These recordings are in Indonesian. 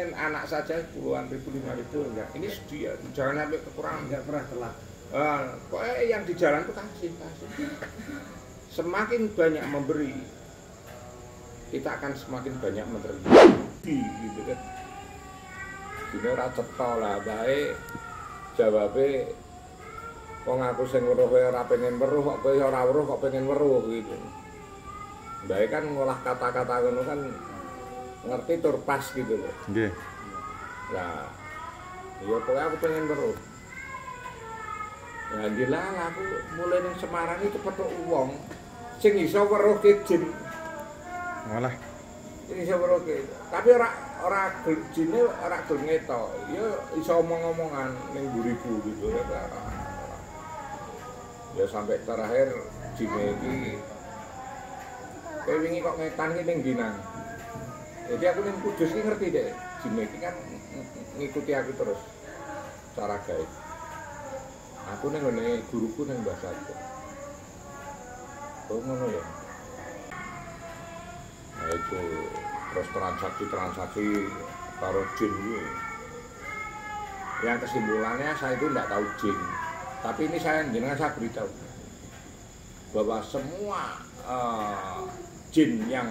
Mungkin anak saja puluhan ribu, 5.000 enggak. Ini sedia, jangan sampai kekurangan. Enggak pernah telat. Pokoknya yang di jalan tuh kasih. Semakin banyak memberi, kita akan semakin banyak menerima. Gitu kan. Dene ora cetha lah bae jawabe wong aku sing weruh kowe ora pengen weruh kok kowe ora weruh kok pengen weruh gitu. Bae kan ngolah kata-kata ngono kan ngerti tur pas gitu loh. Nggih. Nah, ya pokoknya aku pengen weruh. Ya dilalah aku mulai ning Semarang itu petuk wong sing iso weruh ke jin. Malah Ini iso weruh ke. Tapi ora jine ora gelem ngetok. Ya iso omong-omongan ning buriku gitu ya. Ya sampai terakhir jine iki kowe wingi kok ngetan iki ning Ginang. Jadi aku ning Kudus iki ngerti deh. Jine iki kan ngikuti aku terus cara gaib. Aku ning ngene guruku ning Mbah Sato. Oh ngono ya. Nah itu terus transaksi karo jin itu. Yang kesimpulannya saya itu tidak tahu jin. Tapi ini saya beritahu bahwa semua jin yang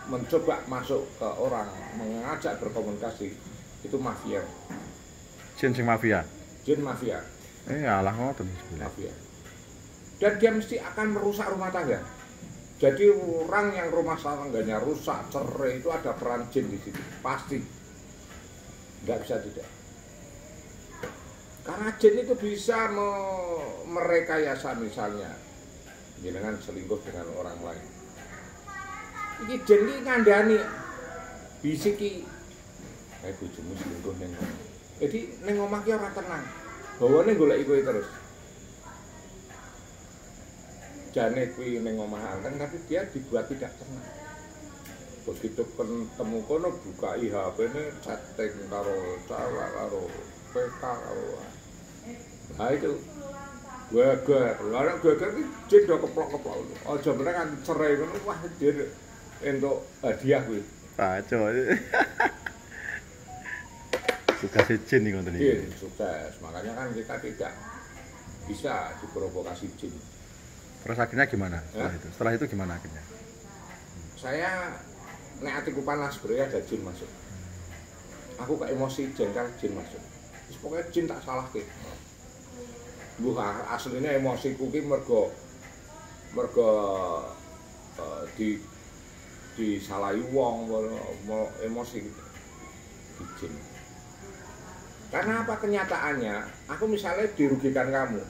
mencoba masuk ke orang mengajak berkomunikasi itu mafia. jin sing mafia. Jin mafia. Alah ngoten sebenarnya. Mafia. Dan dia mesti akan merusak rumah tangga. Jadi orang yang rumah tangganya rusak, cerai itu ada peran jin di situ, pasti. Nggak bisa tidak. Karena jin itu bisa merekayasa misalnya, dengan selingkuh dengan orang lain. Ini jin ini ngandani, bisiki, bojomu selingkuh neng omah. Jadi neng omah ki ora tenang. Bawane golek kowe terus. Jane kuwi ning omah anteng tapi dia dibuat tidak tenang. Begitu ketemu kono buka HP-ne chatting karo cewek karo PK karo. Nah itu geger. Lah geger iki jin do keplok-keplok. Aja meneh kan cerai ngono wah dir entuk hadiah kuwi. Kacau. Tugas jin nih ngoten Jin iki. sukses. Makanya kan kita tidak bisa diprovokasi jin. Terus akhirnya gimana? Ya? Setelah itu gimana akhirnya? Saya nek atiku panas bro ada jin masuk. Aku ke emosi jengkel jin masuk. Terus pokoknya jin tak salahke. Mbuh asline emosiku ki mergo disalahi wong emosi di jin. Karena apa kenyataannya? Aku misalnya dirugikan kamu.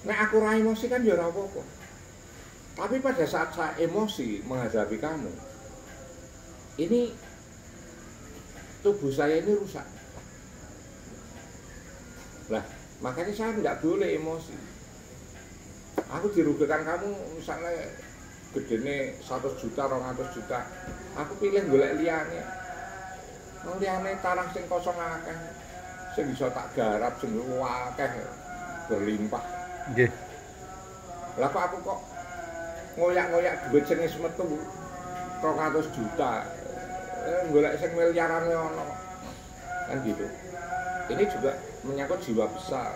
Nek aku ora emosi kan ya ora apa-apa. Tapi pada saat saya emosi menghadapi kamu, ini tubuh saya ini rusak. Lah, makanya saya tidak boleh emosi. Aku dirugikan kamu misalnya gedene 100 juta, 200 juta. Aku pilih golek liyane. Wong liyane tanah sing kosong akeh. Sing bisa tak garap sing akeh berlimpah. Nggih. Lah kok aku kok ngoyak-ngoyak duit sing wis metu 200 juta. Golek sing miliaran ono. Kan gitu. Ini juga menyangkut jiwa besar.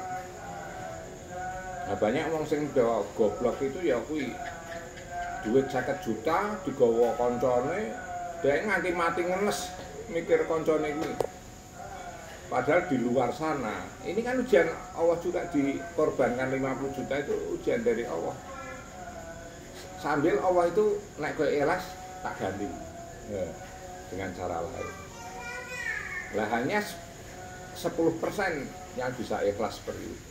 Nah, banyak wong sing goblok itu ya kuwi duit 50 juta digawa koncone, dhek nganti mati ngenes mikir koncone kuwi. Padahal di luar sana, ini kan ujian Allah juga dikorbankan 50 juta itu ujian dari Allah. Sambil Allah itu naik ke ikhlas tak ganti ya, dengan cara lain. Lah hanya 10% yang bisa ikhlas seperti itu.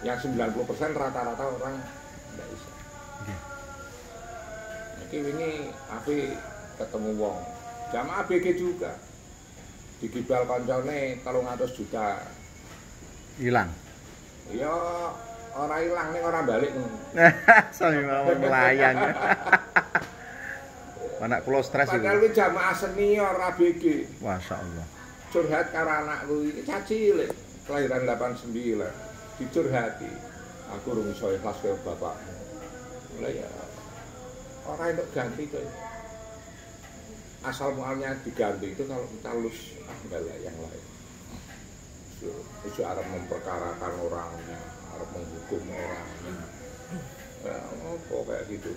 Yang 90% rata-rata orang tidak bisa. Jadi ini api ketemu wong, jamaah ABG juga. Digibal koncone 300 juta. Hilang. Ya ora ilang ning ora balik. Sami mawon melayang. Anak kula stres itu. Padahal kuwi jamaah senior ABG. Masyaallah. Curhat karo anakku iki cilik, kelahiran 89. Dicurhati. Aku rung iso ikhlas kaya bapakmu. Lah ya ora entuk ganti kok. asal mualnya diganti itu kalau kita lulus enggak lah yang lain. Itu harus memperkarakan orangnya, harus menghukum orangnya. Ya, kok kayak gitu.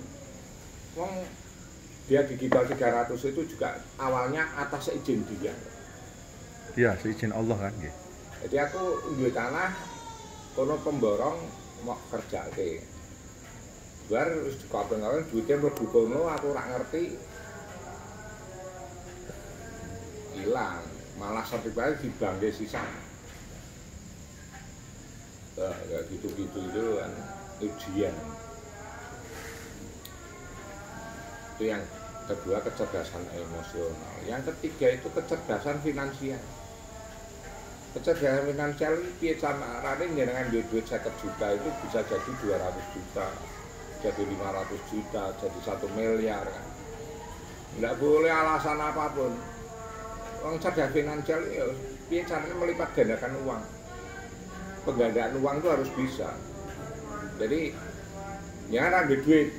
Wong dia digital 300 itu juga awalnya atas izin dia. Iya, seizin Allah kan nggih. Jadi aku duwe tanah kono pemborong mau kerjake. Bar wis dikawin duitnya mlebu kono aku ora ngerti. Hilang, malah sertifikat dibangke sisa. Ya gitu-gitu itu kan ujian. Itu yang kedua, kecerdasan emosional. Yang ketiga itu kecerdasan finansial. Kecerdasan finansial itu piye carane jenengan duit 50 juta itu bisa jadi 200 juta, jadi 500 juta, jadi 1 miliar kan. Enggak boleh alasan apapun. Wong cerdas finansial ya piye carane melipat gandakan uang. Penggandaan uang itu harus bisa. Jadi jangan ada duit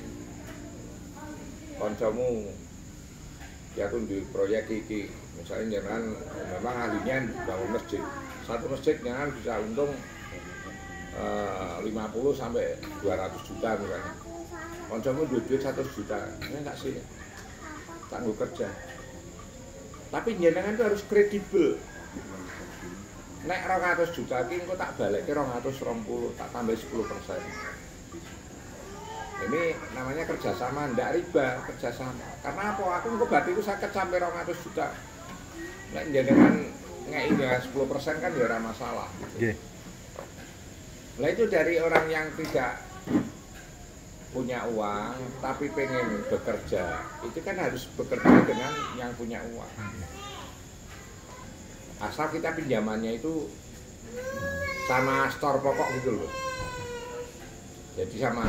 kancamu ya aku di proyek iki misalnya jangan memang ahlinya bangun masjid, satu masjid jangan bisa untung 50 sampai 200 juta misalnya. Kancamu duit 100 juta, ini enggak sih tangguh kerja. Tapi jenengan itu harus kredibel. Nek 200 juta iki engko tak balekke 220, tak tambah 10%. Ini namanya kerjasama, ndak riba, kerjasama. Karena apa? Aku engko berarti itu 50 sampai 200 juta. Nek jenengan ngeki ya 10% kan ya ora masalah. Nggih. Nah itu dari orang yang tidak punya uang tapi pengen bekerja, itu kan harus bekerja dengan yang punya uang. Asal kita pinjamannya itu sama store pokok gitu loh. Jadi sama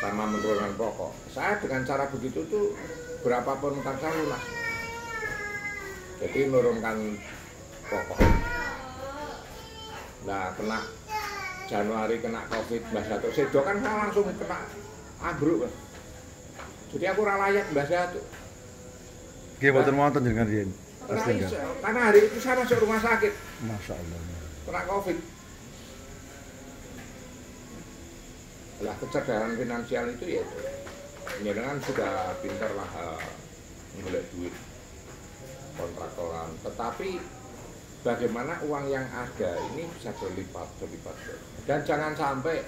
menurunkan pokok. Saya dengan cara begitu tuh berapapun utang saya lunas. Jadi menurunkan pokok. Nah kena Januari kena Covid Mbah Datuk Sedo kan saya langsung kena ambruk. Jadi aku ora layak Mbah Datuk. Nggih mboten wonten jenengan riyen. Pasti enggak. Karena hari itu saya masuk rumah sakit. Masya Allah. Kena Covid. Lah kecerdasan finansial itu ya jenengan sudah pintar lah ngolek duit kontraktoran. Tetapi bagaimana uang yang ada ini bisa berlipat. Dan jangan sampai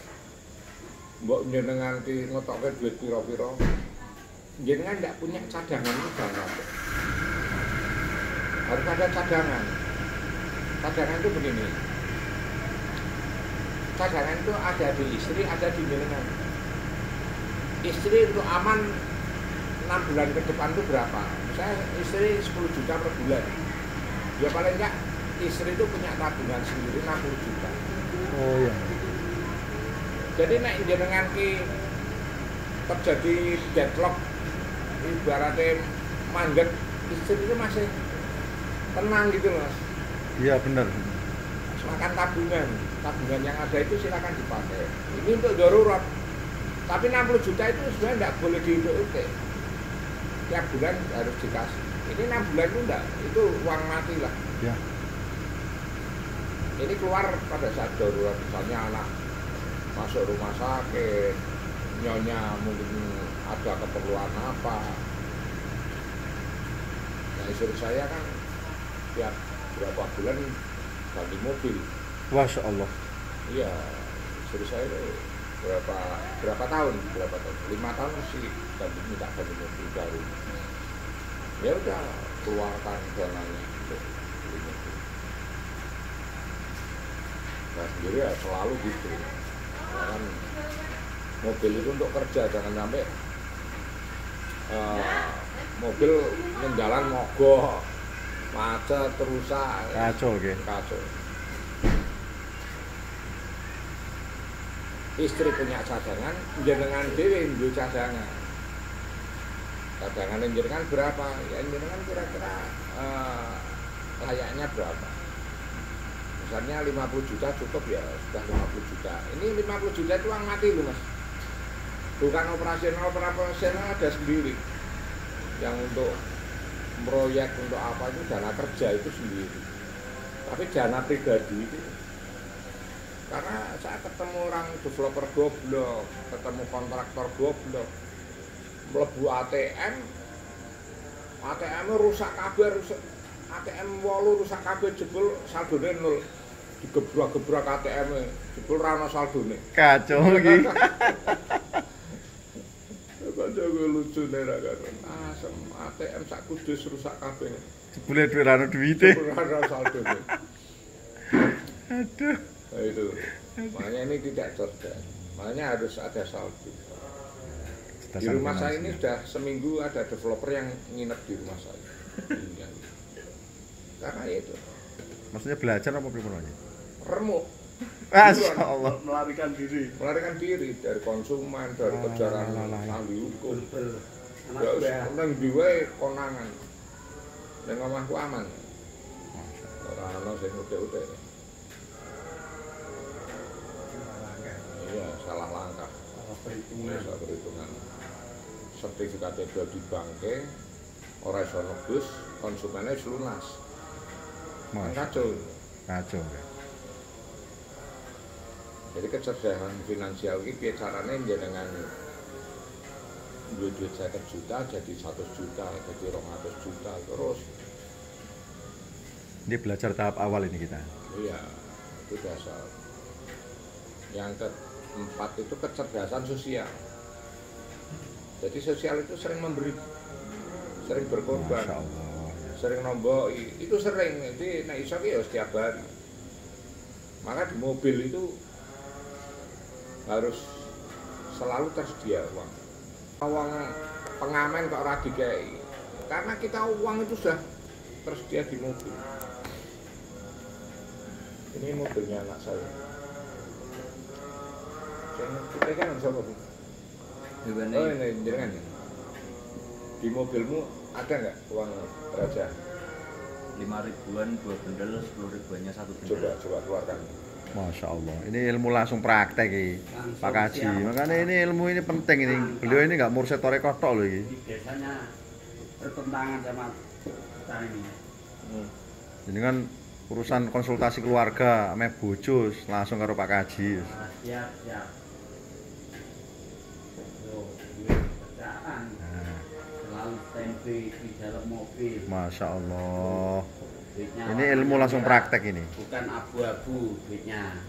mbok jenengan ki ngetokke duit piro-piro. Jenengan ndak punya cadangan itu jangan. Harus ada cadangan. Cadangan itu begini. Cadangan itu ada di istri, ada di jenengan. Istri untuk aman 6 bulan ke depan itu berapa? Saya istri 10 juta per bulan. Ya paling enggak istri itu punya tabungan sendiri 60 juta. Oh iya. Jadi nek jenengan ki terjadi deadlock ibaratnya mandek, istri itu masih tenang gitu Mas. Iya benar. Makan tabungan yang ada itu silakan dipakai. Ini untuk darurat. Tapi 60 juta itu sebenarnya tidak boleh dihitung-hitung. Tiap bulan harus dikasih. Ini 6 bulan itu enggak, itu uang mati lah. Ya. Ini keluar pada saat darurat, misalnya anak masuk rumah sakit, nyonya mungkin ada keperluan apa. Nah istri saya kan tiap berapa bulan ganti mobil. Masya Allah. Iya, istri saya itu berapa tahun? 5 tahun sih minta ganti mobil baru. Ya udah keluarkan dananya untuk beli mobil. Nah sendiri ya selalu gitu. Kan mobil itu untuk kerja, jangan sampai mobil menjalan mogok, macet, rusak. Kacau gitu. Kacau. Istri punya cadangan, jenengan dhewe duwe cadangan. Cadangan jenengan berapa? Ya jenengan kira-kira layaknya berapa? Misalnya 50 juta cukup ya, sudah 50 juta. Ini 50 juta itu uang mati loh Mas. Bukan operasional ada sendiri. yang untuk proyek untuk apa itu dana kerja itu sendiri. Tapi dana pribadi itu, karena saya ketemu orang developer goblok, ketemu kontraktor goblok, mlebu ATM rusak kabeh, rusak ATM 8 rusak kabeh, jebul saldone 0. Digebrak-gebrak ATM jebul ra ono saldone. Kacau iki. Kocok lucune ra kan. Asem ATM sak kudus rusak kabeh. Jebule duwe ra ono duwite. Jebul ra ono saldone. Aduh. Nah, itu. Makanya ini tidak cerdas. Makanya harus ada saldo. Di rumah saya ini sudah seminggu ada developer yang nginep di rumah saya. Iya. Karena itu. Maksudnya belajar apa pripun aja? Remuk. Masyaallah. Melarikan diri Dari konsumen, dari kejaran ahli hukum. anak Ya nang diwe konangan. Ning omahku aman. Ora ono sing utek-utek. Iya, salah langkah. Salah perhitungan. Sertifikat itu di bangke, ora iso nebus, konsumennya wis lunas. Kacau. Kacau. Jadi kecerdasan finansial ini piye carane jenengan duit 50 juta jadi 100 juta, jadi 200 juta terus. Ini belajar tahap awal ini kita. Iya, itu dasar. Yang keempat itu kecerdasan sosial. Jadi sosial itu sering memberi, sering berkorban, Masya Allah. sering nombok, itu sering. Jadi nek iso ki ya setiap hari. Maka di mobil itu harus selalu tersedia uang. Uang pengamen kok ora dikei. Karena kita uang itu sudah tersedia di mobil. Ini mobilnya anak saya. Kita kan sama Bu. Oh ini jenengan ya. Di mobilmu ada nggak uang raja? 5 ribuan 2 bendel, 10 ribuannya 1 bendel. Coba keluarkan. Masya Allah. Ini ilmu langsung praktek ini, Pak Kaji. Makanya ini ilmu ini penting ini. Beliau ini nggak mursyid tarekah tok loh ini. Biasanya bertentangan sama kita ini. Ini kan urusan konsultasi keluarga, ame bojos langsung karo Pak Kaji. Siap. Kerjaan. Selalu standby di dalam mobil. Masya Allah. Duitnya Ini ilmu langsung praktek ini. Bukan abu-abu duitnya.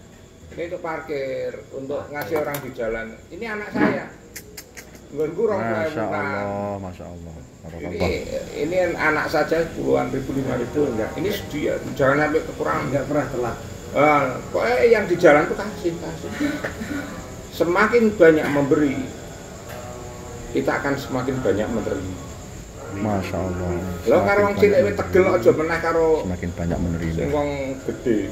Ini untuk parkir, untuk ngasih orang di jalan. Ini anak saya. Nggonku rong Masya bulan. Allah, Masya Allah. Ini anak saja puluhan ribu, 5.000 enggak. Ini dia, jangan sampai kekurangan. Enggak pernah telat. Pokoknya yang di jalan tuh kasih. Semakin banyak memberi, kita akan semakin banyak menerima. Masya Allah. Lo karo wong cilik wis tegel aja meneh karo semakin banyak menerima. sing wong gede.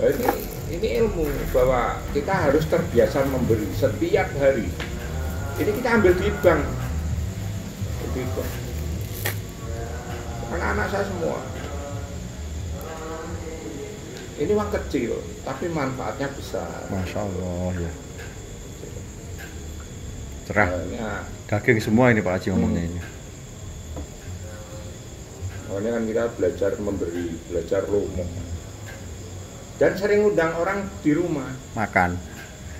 Nah, ini ilmu bahwa kita harus terbiasa memberi setiap hari. Ini kita ambil di bank. Di bank. Anak-anak saya semua. Ini uang kecil, tapi manfaatnya besar. Masya Allah ya. Cerah. Nah, Daging semua ini Pak Haji ngomongnya ini. makanya kan kita belajar memberi, belajar lomo. Dan sering undang orang di rumah. Makan.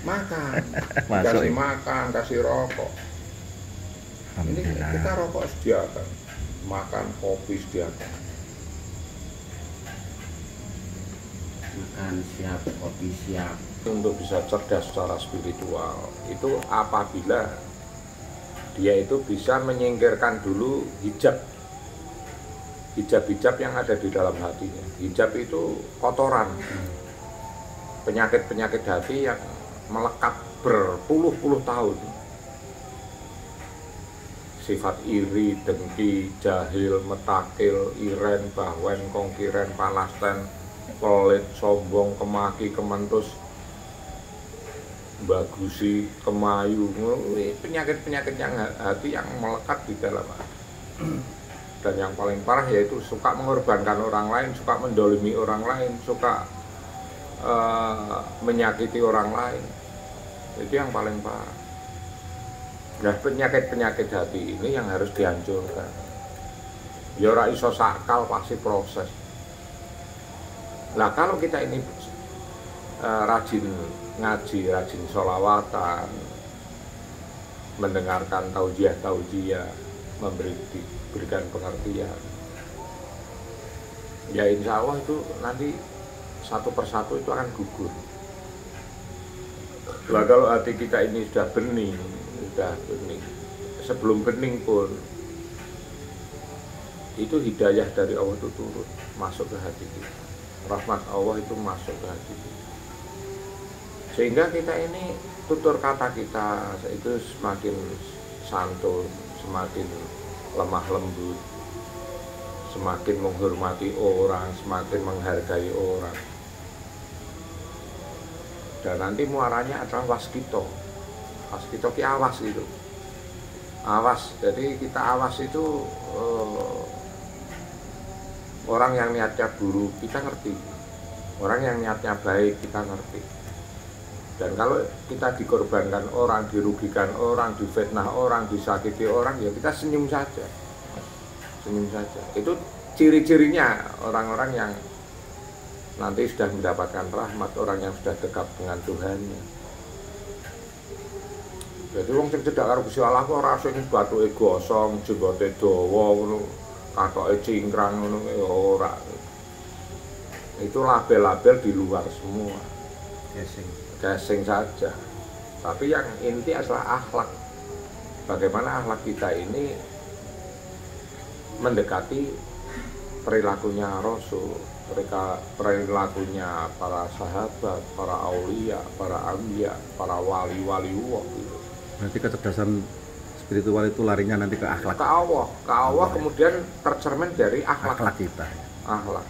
Kasih Masuk. makan, kasih rokok. Ini Alhamdulillah. kita rokok sediakan, makan, kopi sediakan. Makan siap, kopi siap. Untuk bisa cerdas secara spiritual itu apabila dia itu bisa menyingkirkan dulu hijab yang ada di dalam hatinya. Hijab itu kotoran, penyakit hati yang melekat berpuluh-puluh tahun. Sifat iri, dengki, jahil, metakil, iren, bahwen, kongkiren, palasten, pelit, sombong, kemaki, kementus, bagusi, kemayu, penyakit-penyakit yang hati yang melekat di dalam hati. Dan yang paling parah yaitu suka mengorbankan orang lain, suka mendolimi orang lain, suka menyakiti orang lain. Itu yang paling parah. Nah, penyakit-penyakit hati ini yang harus dihancurkan. Ya ora iso sakal, pasti proses. Nah, kalau kita ini rajin ngaji, rajin sholawatan, mendengarkan taujiah, memberikan pengertian, ya insya Allah itu nanti satu persatu itu akan gugur. Nah, kalau hati kita ini sudah bening, sebelum bening pun itu hidayah dari Allah itu turun masuk ke hati kita, rahmat Allah itu masuk ke hati kita, sehingga kita ini tutur kata kita itu semakin santun, semakin lemah lembut, semakin menghormati orang, semakin menghargai orang. Dan nanti muaranya adalah waskito ki awas gitu, awas. Jadi kita awas itu orang yang niatnya buruk kita ngerti, orang yang niatnya baik kita ngerti. Dan kalau kita dikorbankan orang, dirugikan orang, difitnah orang, disakiti orang, ya kita senyum saja, senyum saja. Itu ciri-cirinya orang-orang yang nanti sudah mendapatkan rahmat, orang yang sudah dekat dengan Tuhannya. Jadi wong sing cedhak karo Gusti Allah kok ora sing batuke gosong, jenggote dawa ngono, katoke cingkrang ngono ya ora. Itu label-label di luar semua. Gasing saja. Tapi yang inti adalah akhlak. Bagaimana akhlak kita ini mendekati perilakunya Rasul, perilakunya para sahabat, para aulia, para ambiya, para wali-wali Allah gitu. Berarti kecerdasan spiritual itu larinya nanti ke akhlak. Ke Allah kemudian tercermin dari akhlak kita. Akhlak.